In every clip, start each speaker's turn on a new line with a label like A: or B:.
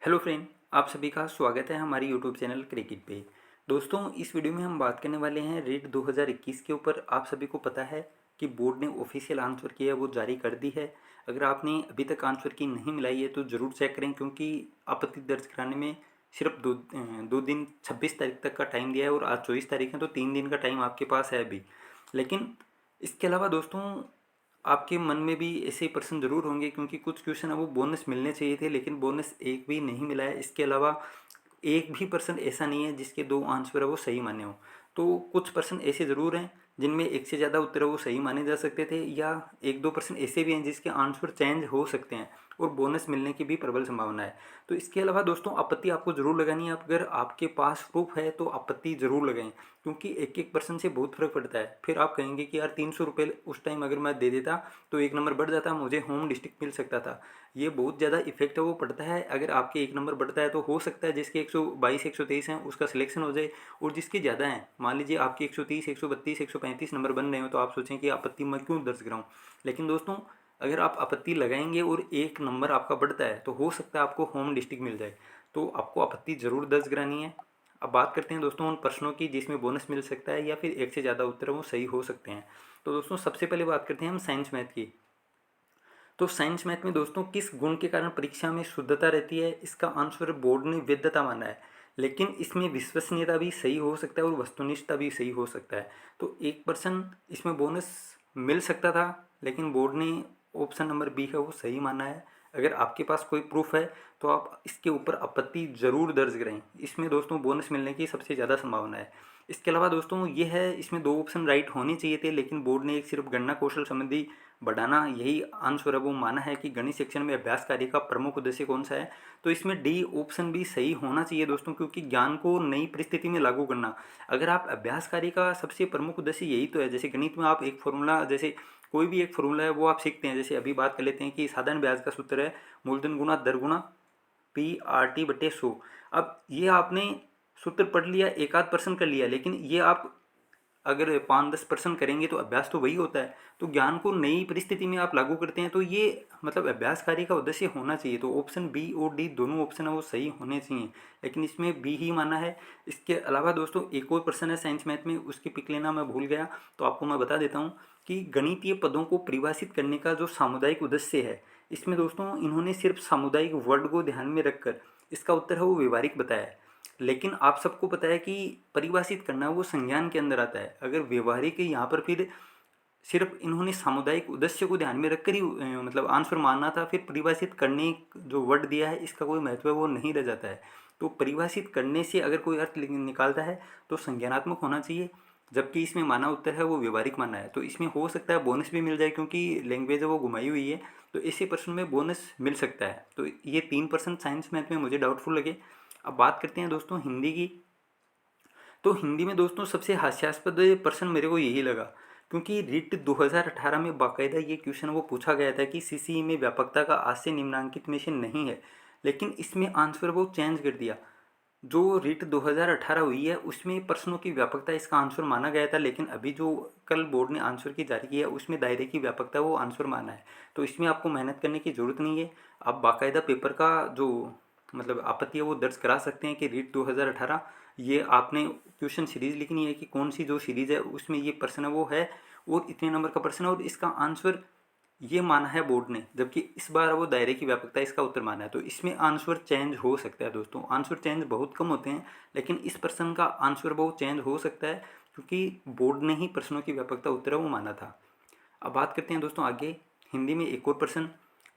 A: Hello friend, आप सभी का स्वागत है हमारे यूट्यूब चैनल क्रिकेट पे। दोस्तों, इस वीडियो में हम बात करने वाले हैं रेट 2021 के ऊपर। आप सभी को पता है कि बोर्ड ने ऑफिशियल आंसर किया है, वो जारी कर दी है। अगर आपने अभी तक आंसर की नहीं मिलाई है तो ज़रूर चेक करें, क्योंकि आपत्ति दर्ज कराने में सिर्फ दो दिन 26 तारीख तक का टाइम दिया है और आज 24 तारीख है, तो 3 दिन का टाइम आपके पास है अभी। लेकिन इसके अलावा दोस्तों, आपके मन में भी ऐसे प्रश्न जरूर होंगे, क्योंकि कुछ क्वेश्चन है वो बोनस मिलने चाहिए थे लेकिन बोनस एक भी नहीं मिला है। इसके अलावा एक भी पर्सन ऐसा नहीं है जिसके दो आंसर है वो सही माने हो। तो कुछ पर्सन ऐसे ज़रूर हैं जिनमें एक से ज़्यादा उत्तर है वो सही माने जा सकते थे, या एक दो पर्सन ऐसे भी हैं जिसके आंसर चेंज हो सकते हैं और बोनस मिलने की भी प्रबल संभावना है। तो इसके अलावा दोस्तों, आपत्ति आपको ज़रूर लगानी है। अगर आपके पास प्रूफ है तो आपत्ति ज़रूर लगाएं, क्योंकि एक एक पर्सन से बहुत फर्क पड़ता है। फिर आप कहेंगे कि यार 300 रुपये उस टाइम अगर मैं दे देता तो एक नंबर बढ़ जाता, मुझे होम डिस्ट्रिक्ट मिल सकता था। ये बहुत ज़्यादा इफेक्ट है वो पड़ता है। अगर आपके एक नंबर बढ़ता है तो हो सकता है जिसके 122 123 हैं उसका सिलेक्शन हो जाए, और जिसके ज़्यादा हैं, मान लीजिए आपके 130 132 135 नंबर बन रहे हो, तो आप सोचें कि आपत्ति मैं क्यों दर्ज कराऊँ। लेकिन दोस्तों, अगर आप आपत्ति लगाएंगे और एक नंबर आपका बढ़ता है तो हो सकता है आपको होम डिस्ट्रिक्ट मिल जाए। तो आपको आपत्ति ज़रूर दर्ज करानी है। अब बात करते हैं दोस्तों उन प्रश्नों की जिसमें बोनस मिल सकता है या फिर एक से ज़्यादा उत्तर वो सही हो सकते हैं। तो दोस्तों, सबसे पहले बात करते हैं हम साइंस मैथ की। तो साइंस मैथ में दोस्तों, किस गुण के कारण परीक्षा में शुद्धता रहती है, इसका आंसर बोर्ड ने वैधता माना है। लेकिन इसमें विश्वसनीयता भी सही हो सकता है और वस्तुनिष्ठता भी सही हो सकता है। तो 1% इसमें बोनस मिल सकता था, लेकिन बोर्ड ने ऑप्शन नंबर बी है वो सही माना है। अगर आपके पास कोई प्रूफ है तो आप इसके ऊपर आपत्ति ज़रूर दर्ज करें। इसमें दोस्तों बोनस मिलने की सबसे ज़्यादा संभावना है। इसके अलावा दोस्तों ये है, इसमें दो ऑप्शन राइट होने चाहिए थे, लेकिन बोर्ड ने एक सिर्फ गणना कौशल संबंधी बढ़ाना यही आंसर है वो माना है कि गणित सेक्शन में अभ्यास कार्य का प्रमुख उद्देश्य कौन सा है। तो इसमें डी ऑप्शन भी सही होना चाहिए दोस्तों, क्योंकि ज्ञान को नई परिस्थिति में लागू करना। अगर आप अभ्यास कार्य का सबसे प्रमुख उद्देश्य यही तो है, जैसे गणित में आप एक फॉर्मूला, जैसे कोई भी एक फॉर्मूला है वो आप सीखते हैं। जैसे अभी बात कर लेते हैं कि साधारण ब्याज का सूत्र है मूलधन गुणा दर गुणा PRT/100। अब ये आपने सूत्र पढ़ लिया, एक आध पर्सन कर लिया, लेकिन ये आप अगर 5-10% करेंगे तो अभ्यास तो वही होता है। तो ज्ञान को नई परिस्थिति में आप लागू करते हैं, तो ये मतलब अभ्यास कार्य का उद्देश्य होना चाहिए। तो ऑप्शन बी और डी दोनों ऑप्शन है वो सही होने चाहिए, लेकिन इसमें बी ही माना है। इसके अलावा दोस्तों एक और प्रश्न है साइंस मैथ में, उसकी पिक लेना मैं भूल गया, तो आपको मैं बता देता हूँ कि गणितीय पदों को परिभाषित करने का जो सामुदायिक उद्देश्य है, इसमें दोस्तों इन्होंने सिर्फ सामुदायिक वर्ड को ध्यान में रखकर इसका उत्तर है वो व्यवहारिक बताया है। लेकिन आप सबको पता है कि परिभाषित करना वो संज्ञान के अंदर आता है। अगर व्यवहारिक है यहाँ पर, फिर सिर्फ इन्होंने सामुदायिक उद्देश्य को ध्यान में रखकर ही मतलब आंसर मानना था। फिर परिभाषित करने जो वर्ड दिया है इसका कोई महत्व है वो नहीं रह जाता है। तो परिभाषित करने से अगर कोई अर्थ निकालता है तो संज्ञानात्मक होना चाहिए, जबकि इसमें माना उत्तर है वो व्यवहारिक माना है। तो इसमें हो सकता है बोनस भी मिल जाए, क्योंकि लैंग्वेज है वो घुमाई हुई है, तो ऐसे प्रश्न में बोनस मिल सकता है। तो ये 3% साइंस मैथ में मुझे डाउटफुल लगे। अब बात करते हैं दोस्तों हिंदी की। तो हिंदी में दोस्तों सबसे हास्यास्पद प्रश्न मेरे को यही लगा, क्योंकि रिट 2018 में बाकायदा ये क्वेश्चन वो पूछा गया था कि सीसीई में व्यापकता का आज से निम्नांकित में से नहीं है, लेकिन इसमें आंसर वो चेंज कर दिया। जो रिट 2018 हुई है उसमें प्रश्नों की व्यापकता इसका आंसर माना गया था, लेकिन अभी जो कल बोर्ड ने आंसर की जारी किया है उसमें दायरे की व्यापकता वो आंसर माना है। तो इसमें आपको मेहनत करने की ज़रूरत नहीं है। आप बाकायदा पेपर का जो मतलब आपत्ति है वो दर्ज करा सकते हैं कि रिट 2018 ये आपने क्वेश्चन सीरीज लिखनी है कि कौन सी जो सीरीज है उसमें ये प्रश्न है वो है, और इतने नंबर का प्रश्न है और इसका आंसर ये माना है बोर्ड ने, जबकि इस बार वो दायरे की व्यापकता इसका उत्तर माना है। तो इसमें आंसर चेंज हो सकता है दोस्तों। आंसर चेंज बहुत कम होते हैं, लेकिन इस प्रश्न का आंसर बहुत चेंज हो सकता है, क्योंकि बोर्ड ने ही प्रश्नों की व्यापकता उत्तर है वो माना था। अब बात करते हैं दोस्तों आगे हिंदी में एक और प्रश्न।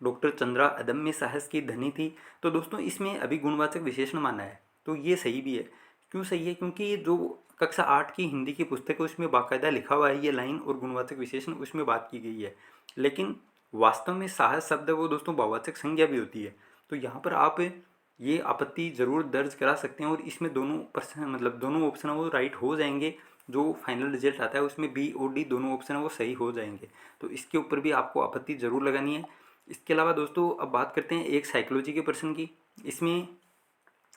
A: डॉक्टर चंद्रा अदम्य साहस की धनी थी। तो दोस्तों इसमें अभी गुणवाचक विशेषण माना है, तो ये सही भी है। क्यों सही है? क्योंकि जो कक्षा 8 की हिंदी की पुस्तक है उसमें बाकायदा लिखा हुआ है ये लाइन, और गुणवाचक विशेषण उसमें बात की गई है। लेकिन वास्तव में साहस शब्द है वो दोस्तों बहुवाचक संज्ञा भी होती है। तो यहाँ पर आप ये आपत्ति ज़रूर दर्ज करा सकते हैं, और इसमें दोनों प्रश्न मतलब दोनों ऑप्शन है वो राइट हो जाएंगे। जो फाइनल रिजल्ट आता है उसमें बी और डी दोनों ऑप्शन है वो सही हो जाएंगे। तो इसके ऊपर भी आपको आपत्ति ज़रूर लगानी है। इसके अलावा दोस्तों अब बात करते हैं एक साइकोलॉजी के प्रश्न की। इसमें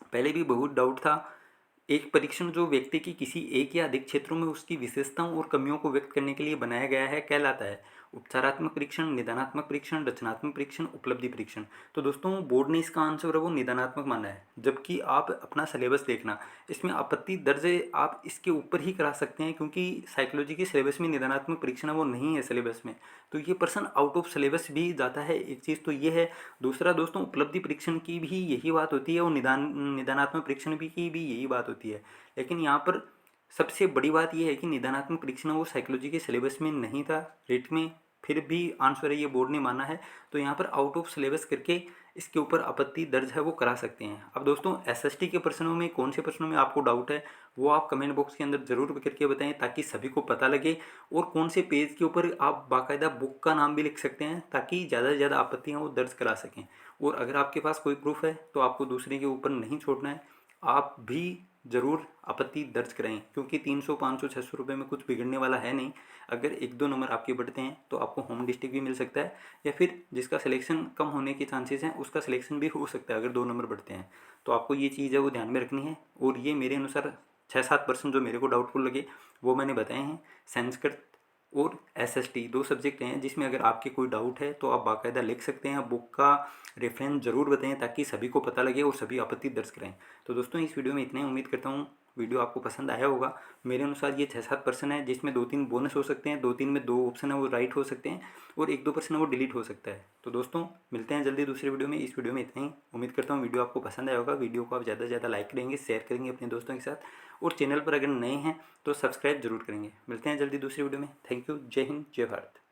A: पहले भी बहुत डाउट था। एक परीक्षण जो व्यक्ति की किसी एक या अधिक क्षेत्रों में उसकी विशेषताओं और कमियों को व्यक्त करने के लिए बनाया गया है कहलाता है, उपचारात्मक परीक्षण, निदानात्मक परीक्षण, रचनात्मक परीक्षण, उपलब्धि परीक्षण। तो दोस्तों बोर्ड ने इसका आंसर है वो निदानात्मक माना है, जबकि आप अपना सिलेबस देखना, इसमें आपत्ति दर्ज आप इसके ऊपर ही करा सकते हैं, क्योंकि साइकोलॉजी के सिलेबस में निदानात्मक परीक्षण वो नहीं है सिलेबस में, तो ये पर्सन आउट ऑफ सिलेबस भी जाता है। एक चीज़ तो ये है। दूसरा दोस्तों उपलब्धि परीक्षण की भी यही बात होती है और निदानात्मक परीक्षण भी की भी यही बात होती है। लेकिन यहाँ पर सबसे बड़ी बात यह है कि निदानात्मक परीक्षण वो साइकोलॉजी के सिलेबस में नहीं था रेट में, फिर भी आंसर है ये बोर्ड ने माना है, तो यहाँ पर आउट ऑफ सिलेबस करके इसके ऊपर आपत्ति दर्ज है वो करा सकते हैं। अब दोस्तों एसएसटी के प्रश्नों में कौन से प्रश्नों में आपको डाउट है वो आप कमेंट बॉक्स के अंदर ज़रूर करके बताएं, ताकि सभी को पता लगे। और कौन से पेज के ऊपर आप बाकायदा बुक का नाम भी लिख सकते हैं, ताकि ज़्यादा से ज़्यादा आपत्तियाँ वो दर्ज करा सकें। और अगर आपके पास कोई प्रूफ है तो आपको दूसरे के ऊपर नहीं छोड़ना है, आप भी ज़रूर आपत्ति दर्ज कराएं, क्योंकि 300 500 600 रुपये में कुछ बिगड़ने वाला है नहीं। अगर 1-2 नंबर आपके बढ़ते हैं तो आपको होम डिस्ट्रिक्ट भी मिल सकता है, या फिर जिसका सिलेक्शन कम होने के चांसेस हैं उसका सिलेक्शन भी हो सकता है अगर 2 नंबर बढ़ते हैं। तो आपको ये चीज़ है वो ध्यान में रखनी है। और ये मेरे अनुसार 6-7% जो मेरे को डाउटफुल लगे वो मैंने बताए हैं। संस्कृत और एसएसटी 2 सब्जेक्ट हैं जिसमें अगर आपके कोई डाउट है तो आप बाकायदा लिख सकते हैं। बुक का रेफरेंस ज़रूर बताएं ताकि सभी को पता लगे और सभी आपत्ति दर्ज करें। तो दोस्तों इस वीडियो में इतना ही, उम्मीद करता हूँ वीडियो आपको पसंद आया होगा। मेरे अनुसार ये 6-7% है, जिसमें 2-3 बोनस हो सकते हैं, 2-3 में 2 ऑप्शन है वो राइट हो सकते हैं, और 1-2% है वो डिलीट हो सकता है। तो दोस्तों मिलते हैं जल्दी दूसरे वीडियो में। इस वीडियो में इतना ही, उम्मीद करता हूँ वीडियो आपको पसंद आया होगा। वीडियो को आप ज़्यादा से ज़्यादा लाइक करेंगे, शेयर करेंगे अपने दोस्तों के साथ, और चैनल पर अगर नए हैं तो सब्सक्राइब जरूर करेंगे। मिलते हैं जल्दी दूसरी वीडियो में। Thank you. जय हिंद, जय भारत।